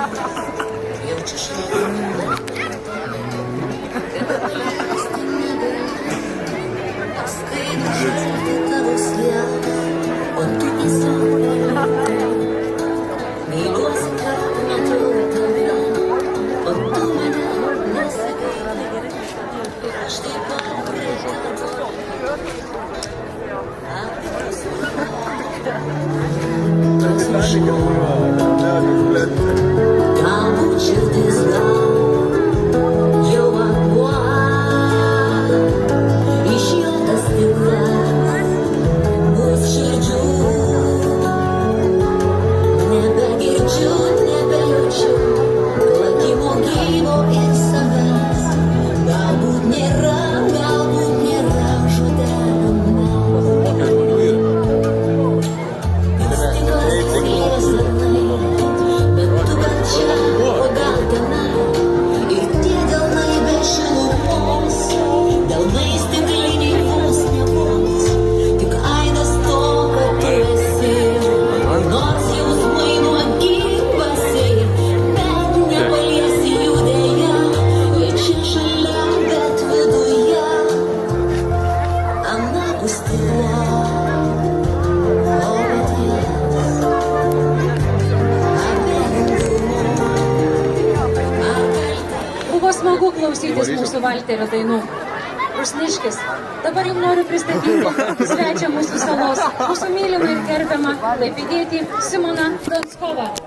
Jaučiu šaltą, skaidu šaltį tavo sielą, o tu tiesiog myliuosi, kad matau tave, o tu mane nesigaili, ir aš taip pat priekadu. Galbūt širdis jau atpuola, išjungtas stiklas bus širdžių. Nebegirdžiu, nebejaučiu plakimo gyvo ir savęs. Galbūt nėra žodelio Buvo smagu klausytis mūsų Valterio dainų. Rusniškis. Dabar jau noriu pristatyti svečią mūsų salos, mūsų mylimą ir gerbiamą klaipėdietį Simoną Danskovą.